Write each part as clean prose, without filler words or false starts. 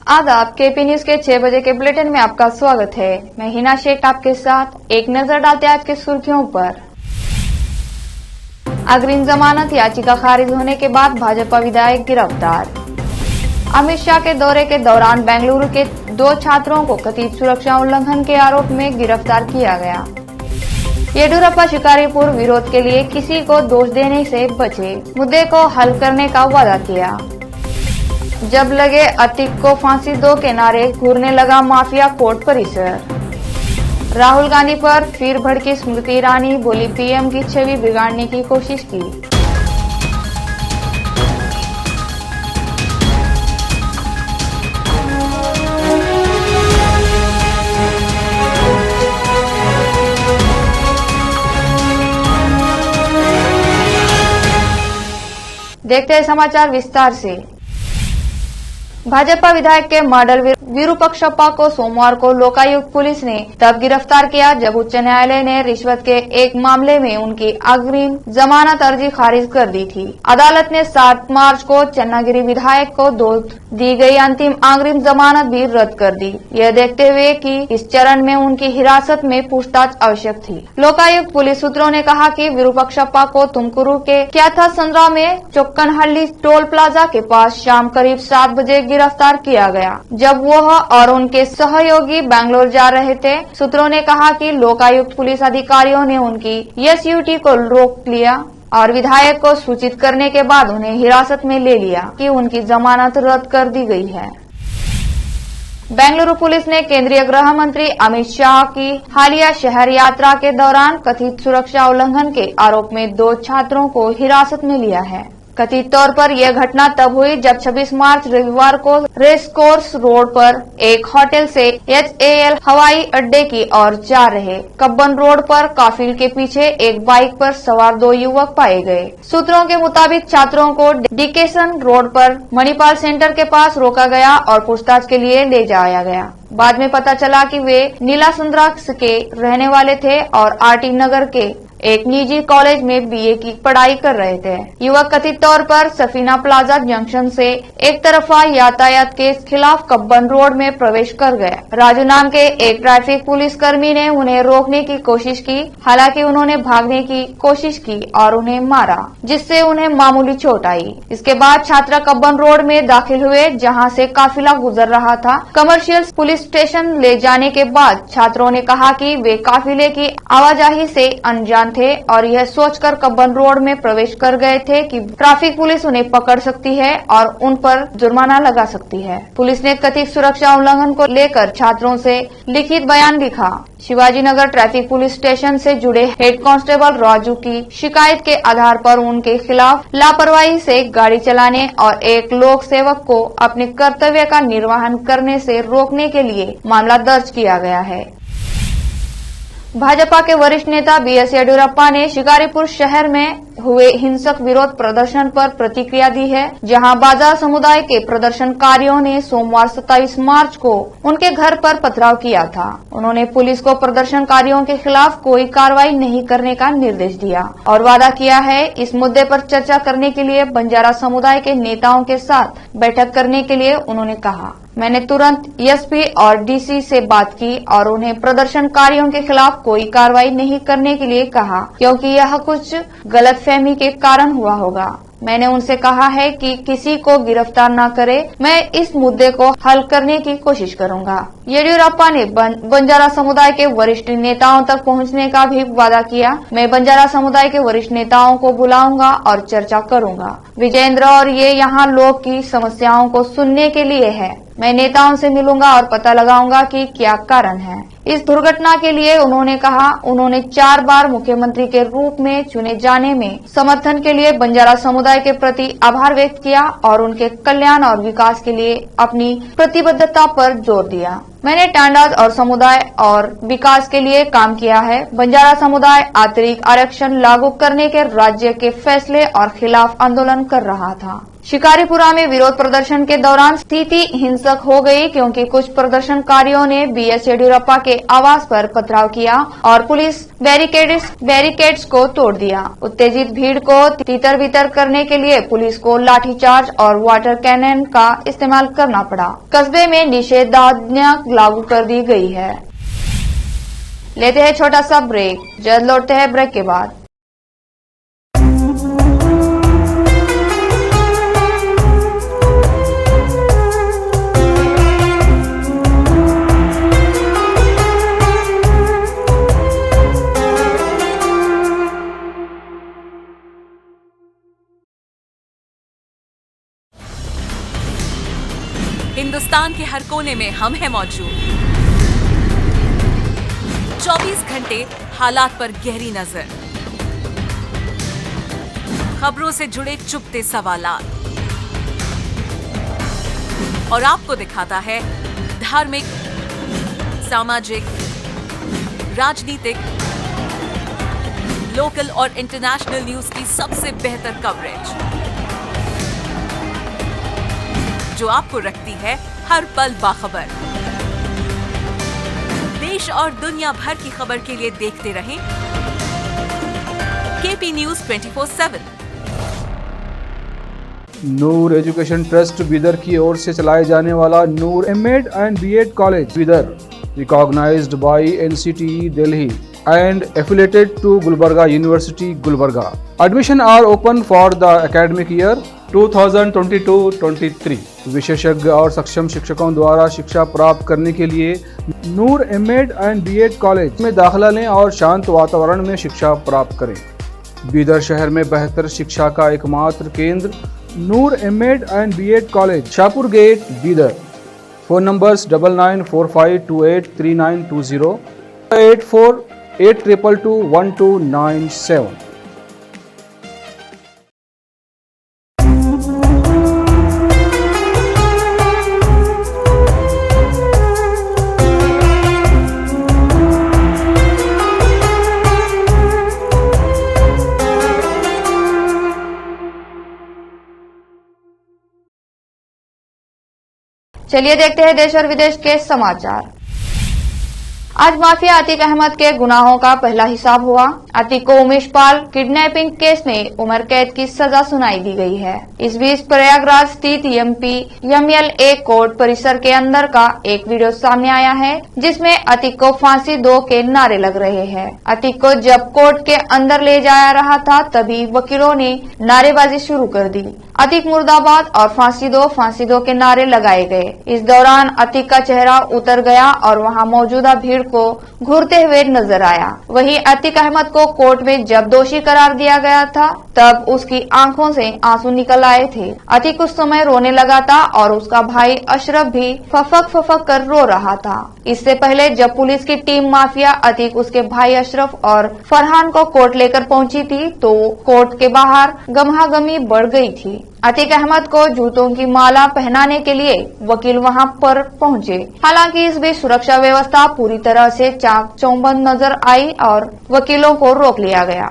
आदाब, KP news के 6 बजे के बुलेटिन में आपका स्वागत है। मैं हिना शेख आपके साथ एक नजर डालते हैं आज की सुर्खियों पर। अग्रिम जमानत याचिका खारिज होने के बाद भाजपा विधायक गिरफ्तार। अमित शाह के दौरे के दौरान बेंगलुरु के 2 छात्रों को कथित सुरक्षा उल्लंघन के आरोप में गिरफ्तार किया गया। येडियुरप्पा शिकारीपुर विरोध के लिए किसी को दोष देने से बचे, मुद्दे को हल करने का वादा किया। जब लगे अतीक को फांसी दो के नारे घूरने लगा माफिया कोर्ट परिसर। राहुल गांधी पर फिर भड़की स्मृति ईरानी, बोली पीएम की छवि बिगाड़ने की कोशिश की। देखते हैं समाचार विस्तार से। भाजपा विधायक के मॉडल विरूपाक्षप्पा को सोमवार को लोकायुक्त पुलिस ने तब गिरफ्तार किया जब उच्च न्यायालय ने रिश्वत के एक मामले में उनकी अग्रिम जमानत अर्जी खारिज कर दी थी। अदालत ने 7 मार्च को चन्नागिरी विधायक को दी गई अंतिम अग्रिम जमानत भी रद्द कर दी, यह देखते हुए कि इस चरण में उनकी हिरासत में पूछताछ आवश्यक थी। लोकायुक्त पुलिस सूत्रों ने कहा कि विरूपाक्षप्पा को तुमकुरू के क्याथासंद्रा में चोक्कनहल्ली टोल प्लाजा के पास शाम करीब 7 बजे गिरफ्तार किया गया, जब वह और उनके सहयोगी बैंगलोर जा रहे थे। सूत्रों ने कहा कि लोकायुक्त पुलिस अधिकारियों ने उनकी एसयूटी को रोक लिया और विधायक को सूचित करने के बाद उन्हें हिरासत में ले लिया कि उनकी जमानत रद्द कर दी गई है। बेंगलुरु पुलिस ने केंद्रीय गृह मंत्री अमित शाह की हालिया शहर यात्रा के दौरान कथित सुरक्षा उल्लंघन के आरोप में 2 छात्रों को हिरासत में लिया है। कथित तौर पर यह घटना तब हुई जब 26 मार्च रविवार को रेस कोर्स रोड पर एक होटल से HAL हवाई अड्डे की ओर जा रहे कब्बन रोड पर काफिल के पीछे एक बाइक पर सवार 2 युवक पाए गए। सूत्रों के मुताबिक छात्रों को डिकेसन रोड पर मणिपाल सेंटर के पास रोका गया और पूछताछ के लिए ले जाया गया। बाद में पता चला कि वे नीलासंद्रा के रहने वाले थे और RT नगर के एक निजी कॉलेज में BA की पढ़ाई कर रहे थे। युवक कथित तौर पर सफीना प्लाजा जंक्शन से एक तरफा यातायात के खिलाफ कब्बन रोड में प्रवेश कर गए। राजू नाम के एक ट्रैफिक पुलिस कर्मी ने उन्हें रोकने की कोशिश की, हालांकि उन्होंने भागने की कोशिश की और उन्हें मारा, जिससे उन्हें मामूली चोट आई। इसके बाद छात्र कब्बन रोड में दाखिल हुए, जहां से काफिला गुजर रहा था। कमर्शियल पुलिस स्टेशन ले जाने के बाद छात्रों ने कहा कि वे काफिले की आवाजाही से अनजान थे और यह सोचकर कब्बन रोड में प्रवेश कर गए थे कि ट्रैफिक पुलिस उन्हें पकड़ सकती है और उन पर जुर्माना लगा सकती है। पुलिस ने कथित सुरक्षा उल्लंघन को लेकर छात्रों से लिखित बयान लिखा। Shivaji Nagar traffic police station से जुड़े हेड कांस्टेबल राजू की शिकायत के आधार पर उनके खिलाफ लापरवाही से गाड़ी चलाने और एक लोक सेवक को अपने कर्तव्य का निर्वहन करने से रोकने के लिए मामला दर्ज किया गया है। भाजपा के वरिष्ठ नेता BS येडियुरप्पा ने शिकारीपुर शहर में हुए हिंसक विरोध प्रदर्शन पर प्रतिक्रिया दी है, जहां बाजार समुदाय के प्रदर्शनकारियों ने सोमवार 27 मार्च को उनके घर पर पथराव किया था। उन्होंने पुलिस को प्रदर्शनकारियों के खिलाफ कोई कार्रवाई नहीं करने का निर्देश दिया और वादा किया है। इस मुद्दे पर चर्चा करने के लिए बंजारा समुदाय के नेताओं के साथ बैठक करने के लिए उन्होंने कहा। मैंने तुरंत SP और DC से बात की और उन्हें प्रदर्शनकारियों के खिलाफ कोई कार्रवाई नहीं करने के लिए कहा, क्योंकि यह कुछ गलतफहमी के कारण हुआ होगा। मैंने उनसे कहा है कि किसी को गिरफ्तार न करे। मैं इस मुद्दे को हल करने की कोशिश करूंगा। येडियुरप्पा ने बंजारा समुदाय के वरिष्ठ नेताओं तक पहुंचने का भी वादा किया। मैं बंजारा समुदाय के वरिष्ठ नेताओं को बुलाऊंगा और चर्चा करूंगा। विजेंद्र और ये यहाँ लोग की समस्याओं को सुनने के लिए है। मैं नेताओं से मिलूंगा और पता लगाऊंगा कि क्या कारण है। इस दुर्घटना के लिए उन्होंने कहा, उन्होंने 4 बार मुख्यमंत्री के रूप में चुने जाने में समर्थन के लिए बंजारा समुदाय के प्रति आभार व्यक्त किया और उनके कल्याण और विकास के लिए अपनी प्रतिबद्धता पर जोर दिया। मैंने टांडा और समुदाय और विकास के लिए काम किया है। बंजारा समुदाय अतिरिक्त आरक्षण लागू करने के राज्य के फैसले और खिलाफ आंदोलन कर रहा था। शिकारीपुरा में विरोध प्रदर्शन के दौरान स्थिति हिंसक हो गई, क्योंकि कुछ प्रदर्शनकारियों ने BS येडियुरप्पा के आवास पर पथराव किया और पुलिस बैरिकेड्स को तोड़ दिया। उत्तेजित भीड़ को तितर बितर करने के लिए पुलिस को लाठीचार्ज और वाटर कैनन का इस्तेमाल करना पड़ा। कस्बे में निषेधाज्ञा लागू कर दी गई है। लेते हैं छोटा सा ब्रेक, जल्द लौटते हैं ब्रेक के बाद। हिंदुस्तान के हर कोने में हम हैं मौजूद। 24 घंटे हालात पर गहरी नजर, खबरों से जुड़े चुपते सवालात और आपको दिखाता है धार्मिक, सामाजिक, राजनीतिक, लोकल और इंटरनेशनल न्यूज की सबसे बेहतर कवरेज, जो आपको रखती है हर पल बाखबर। देश और दुनिया भर की खबर के लिए देखते रहें KP news 24/7। Noor education trust Bidar की ओर से चलाए जाने वाला Noor MEd and BEd college Bidar, recognised by NCTE Delhi and affiliated to Gulbarga University, Gulbarga. Admission are open for the academic year 2022-23. विशेषज्ञ और सक्षम शिक्षकों द्वारा शिक्षा प्राप्त करने के लिए नूर एमएड एंड बीएड कॉलेज में दाखिला लें और शांत वातावरण में शिक्षा प्राप्त करें। बीदर शहर में बेहतर शिक्षा का एकमात्र केंद्र Noor MEd and BEd college, Shahpur gate, Bidar. Phone numbers 9945283920, 8482221297। चलिए देखते हैं देश और विदेश के समाचार। आज माफिया अतीक अहमद के गुनाहों का पहला हिसाब हुआ। अतीक को उमेश पाल किडनैपिंग केस में उम्र कैद की सजा सुनाई दी गई है। इस बीच प्रयागराज स्थित MLA कोर्ट परिसर के अंदर का एक वीडियो सामने आया है, जिसमें अतीक को फांसी दो के नारे लग रहे हैं। अतीक को जब कोर्ट के अंदर ले जाया रहा था, तभी वकीलों ने नारेबाजी शुरू कर दी। अतीक मुर्दाबाद और फांसी दो के नारे लगाए गए। इस दौरान अतीक का चेहरा उतर गया और वहां मौजूदा भीड़ को घूरते हुए नजर आया। वहीं अतीक अहमद को कोर्ट में जब दोषी करार दिया गया था, तब उसकी आंखों से आंसू निकल आए थे। अतीक उस समय रोने लगा था और उसका भाई अशरफ भी फफक कर रो रहा था। इससे पहले जब पुलिस की टीम माफिया अतीक, उसके भाई अशरफ और फरहान को कोर्ट लेकर पहुंची थी, तो कोर्ट के बाहर गमहागमी बढ़ गई थी। अतीक अहमद को जूतों की माला पहनाने के लिए वकील वहां पर पहुंचे। हालांकि इस बीच सुरक्षा व्यवस्था पूरी तरह से चाक चौबंद नजर आई और वकीलों को रोक लिया गया।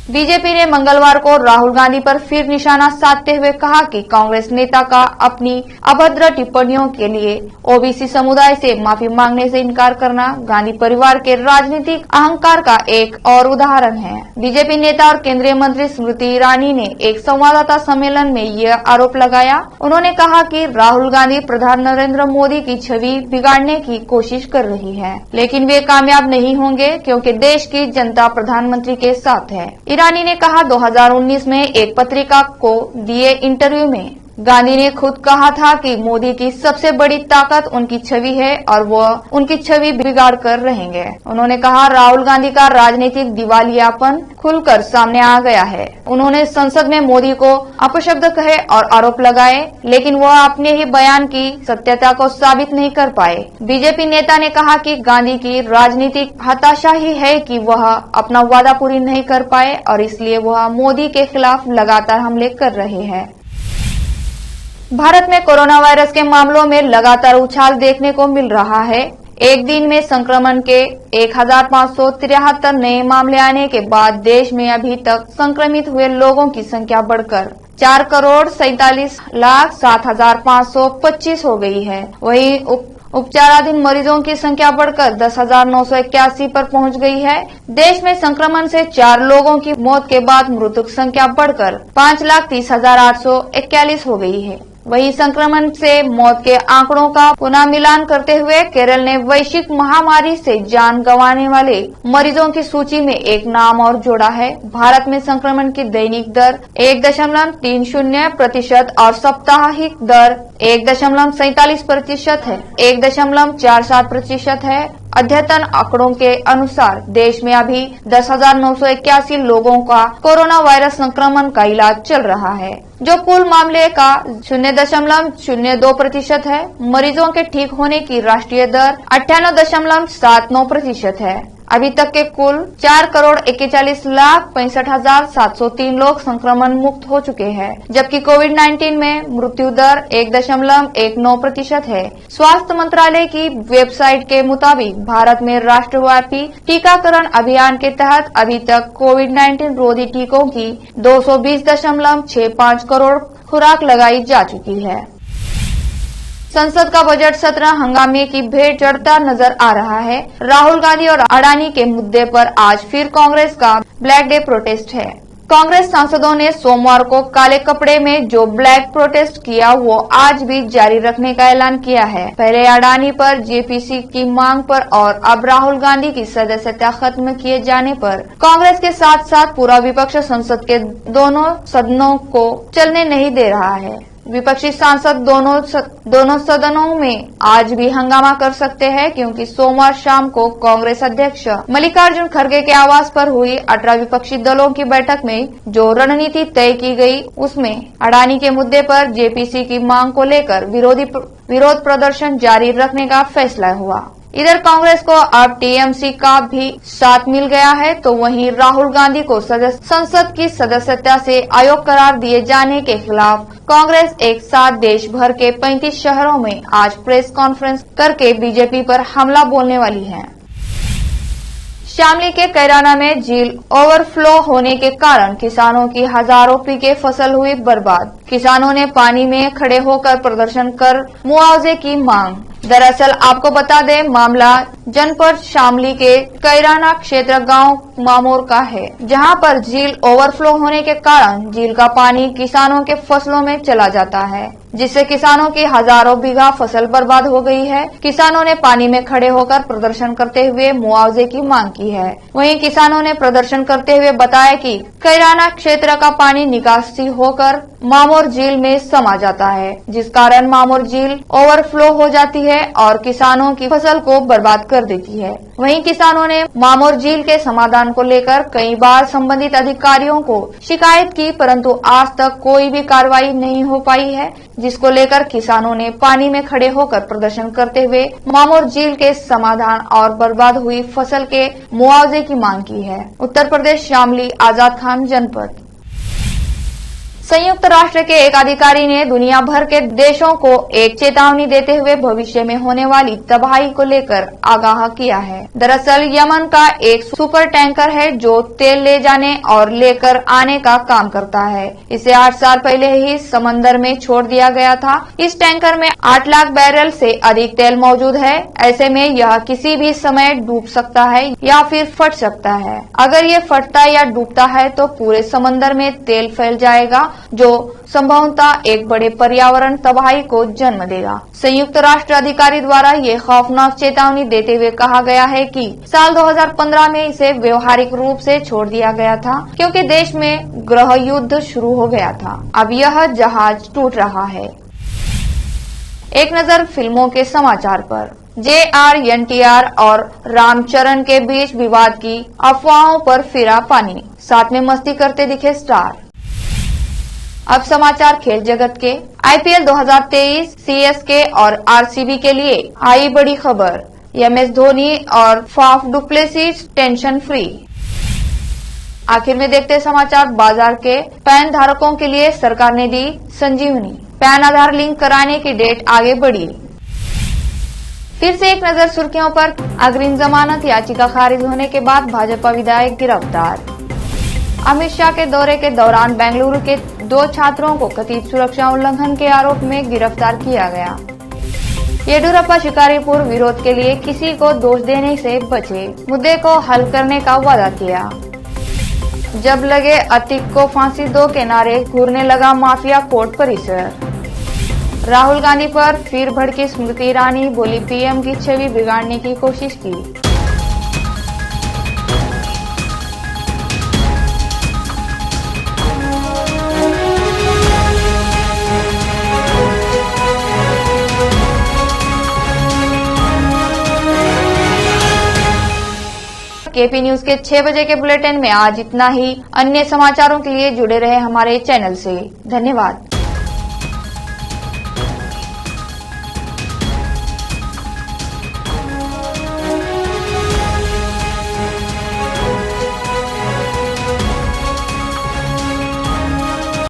बीजेपी ने मंगलवार को राहुल गांधी पर फिर निशाना साधते हुए कहा कि कांग्रेस नेता का अपनी अभद्र टिप्पणियों के लिए ओबीसी समुदाय से माफी मांगने से इनकार करना गांधी परिवार के राजनीतिक अहंकार का एक और उदाहरण है। बीजेपी नेता और केंद्रीय मंत्री स्मृति ईरानी ने एक संवाददाता सम्मेलन में यह आरोप लगाया। उन्होंने कहा कि राहुल गांधी प्रधान नरेंद्र मोदी की छवि बिगाड़ने की कोशिश कर रही है, लेकिन वे कामयाब नहीं होंगे क्योंकि देश की जनता प्रधानमंत्री के साथ है। ईरानी ने कहा, 2019 में एक पत्रिका को दिए इंटरव्यू में गांधी ने खुद कहा था कि मोदी की सबसे बड़ी ताकत उनकी छवि है और वो उनकी छवि बिगाड़ कर रहेंगे। उन्होंने कहा, राहुल गांधी का राजनीतिक दिवालियापन खुलकर सामने आ गया है। उन्होंने संसद में मोदी को अपशब्द कहे और आरोप लगाए, लेकिन वह अपने ही बयान की सत्यता को साबित नहीं कर पाए। बीजेपी नेता ने कहा कि गांधी की राजनीतिक हताशा ही है कि वह अपना वादा पूरी नहीं कर पाए और इसलिए वह मोदी के खिलाफ लगातार हमले कर रहे हैं। भारत में कोरोना वायरस के मामलों में लगातार उछाल देखने को मिल रहा है। एक दिन में संक्रमण के 1573 नए मामले आने के बाद देश में अभी तक संक्रमित हुए लोगों की संख्या बढ़कर 4,47,07,525 हो गई है। वहीं उपचाराधीन मरीजों की संख्या बढ़कर 10,981 पर पहुंच गई है। देश में संक्रमण से 4 लोगों की मौत के बाद मृतक संख्या बढ़कर 5,30,841 हो गई है। वहीं संक्रमण से मौत के आंकड़ों का पुनः मिलान करते हुए केरल ने वैश्विक महामारी से जान गंवाने वाले मरीजों की सूची में एक नाम और जोड़ा है। भारत में संक्रमण की दैनिक दर 1.30% और साप्ताहिक दर 1.47% है, 1.47% है। अद्यतन आंकड़ों के अनुसार देश में अभी 10,981 लोगों का कोरोना वायरस संक्रमण का इलाज चल रहा है, जो कुल मामले का 0.02% है। मरीजों के ठीक होने की राष्ट्रीय दर 98.79% है। अभी तक के कुल 4,41,65,703 लोग संक्रमण मुक्त हो चुके हैं, जबकि कोविड-19 में मृत्यु दर 1.19% है। स्वास्थ्य मंत्रालय की वेबसाइट के मुताबिक भारत में राष्ट्रव्यापी टीकाकरण अभियान के तहत अभी तक कोविड-19 रोधी टीकों की 220.65 करोड़ खुराक लगाई जा चुकी है। संसद का बजट सत्र हंगामे की भेंट चढ़ता नजर आ रहा है। राहुल गांधी और अडानी के मुद्दे पर आज फिर कांग्रेस का ब्लैक डे प्रोटेस्ट है। कांग्रेस सांसदों ने सोमवार को काले कपड़े में जो ब्लैक प्रोटेस्ट किया वो आज भी जारी रखने का ऐलान किया है। पहले अडानी पर जेपीसी की मांग पर और अब राहुल गांधी की सदस्यता खत्म किए जाने पर कांग्रेस के साथ साथ पूरा विपक्ष संसद के दोनों सदनों को चलने नहीं दे रहा है। विपक्षी सांसद दोनों सदनों में आज भी हंगामा कर सकते हैं, क्योंकि सोमवार शाम को कांग्रेस अध्यक्ष मल्लिकार्जुन खड़गे के आवास पर हुई 18 विपक्षी दलों की बैठक में जो रणनीति तय की गई, उसमें अडानी के मुद्दे पर जेपीसी की मांग को लेकर विरोध प्रदर्शन जारी रखने का फैसला हुआ। इधर कांग्रेस को अब टीएमसी का भी साथ मिल गया है, तो वहीं राहुल गांधी को संसद की सदस्यता से अयोग्य करार दिए जाने के खिलाफ कांग्रेस एक साथ देश भर के 35 शहरों में आज प्रेस कॉन्फ्रेंस करके बीजेपी पर हमला बोलने वाली है। शामली के कैराना में झील ओवरफ्लो होने के कारण किसानों की हजारों बीघे फसल हुई बर्बाद। किसानों ने पानी में खड़े होकर प्रदर्शन कर मुआवजे की मांग। दरअसल आपको बता दें, मामला जनपद शामली के कैराना क्षेत्र गांव मामोर का है, जहां पर झील ओवरफ्लो होने के कारण झील का पानी किसानों के फसलों में चला जाता है, जिससे किसानों की हजारों बीघा फसल बर्बाद हो गई है। किसानों ने पानी में खड़े होकर प्रदर्शन करते हुए मुआवजे की मांग की है। वहीं किसानों ने प्रदर्शन करते हुए बताया कि कैराना क्षेत्र का पानी निकासी होकर मामोर झील में समा जाता है, जिस कारण मामोर झील ओवरफ्लो हो जाती है और किसानों की फसल को बर्बाद कर देती है। वहीं किसानों ने मामोर झील के समाधान को लेकर कई बार संबंधित अधिकारियों को शिकायत की, परंतु आज तक कोई भी कार्रवाई नहीं हो पाई है, जिसको लेकर किसानों ने पानी में खड़े होकर प्रदर्शन करते हुए मामोर झील के समाधान और बर्बाद हुई फसल के मुआवजे की मांग की है। उत्तर प्रदेश शामली आजाद खान जनपद। संयुक्त राष्ट्र के एक अधिकारी ने दुनिया भर के देशों को एक चेतावनी देते हुए भविष्य में होने वाली तबाही को लेकर आगाह किया है। दरअसल यमन का एक सुपर टैंकर है जो तेल ले जाने और लेकर आने का काम करता है। इसे 8 साल पहले ही समंदर में छोड़ दिया गया था। इस टैंकर में 8 लाख बैरल से अधिक तेल मौजूद है। ऐसे में यह किसी भी समय डूब सकता है या फिर फट सकता है। अगर ये फटता या डूबता है तो पूरे समंदर में तेल फैल जाएगा, जो संभवतः एक बड़े पर्यावरण तबाही को जन्म देगा। संयुक्त राष्ट्र अधिकारी द्वारा ये खौफनाक चेतावनी देते हुए कहा गया है कि साल 2015 में इसे व्यवहारिक रूप से छोड़ दिया गया था, क्योंकि देश में गृह युद्ध शुरू हो गया था। अब यह जहाज टूट रहा है। एक नजर फिल्मों के समाचार पर। JR, NTR और रामचरण के बीच विवाद की अफवाहों पर फिरा पानी, साथ में मस्ती करते दिखे स्टार। अब समाचार खेल जगत के। IPL 2023 CSK और RCB के लिए आई बड़ी खबर। MS धोनी और फाफ डुप्लेसिस टेंशन फ्री। आखिर में देखते समाचार बाजार के। पैन धारकों के लिए सरकार ने दी संजीवनी। पैन आधार लिंक कराने की डेट आगे बढ़ी। फिर से एक नजर सुर्खियों पर। अग्रिम जमानत याचिका खारिज होने के बाद भाजपा विधायक गिरफ्तार। अमित शाह के दौरे के दौरान बेंगलुरु के 2 छात्रों को कथित सुरक्षा उल्लंघन के आरोप में गिरफ्तार किया गया। येडियुरप्पा शिकारीपुर विरोध के लिए किसी को दोष देने से बचे, मुद्दे को हल करने का वादा किया। जब लगे अतीक को फांसी दो के नारे, घूरने लगा माफिया कोर्ट परिसर। राहुल गांधी पर फिर भड़की स्मृति ईरानी, बोली पीएम की छवि बिगाड़ने की कोशिश की। केपी न्यूज के 6 बजे के बुलेटिन में आज इतना ही। अन्य समाचारों के लिए जुड़े रहे हमारे चैनल से। धन्यवाद।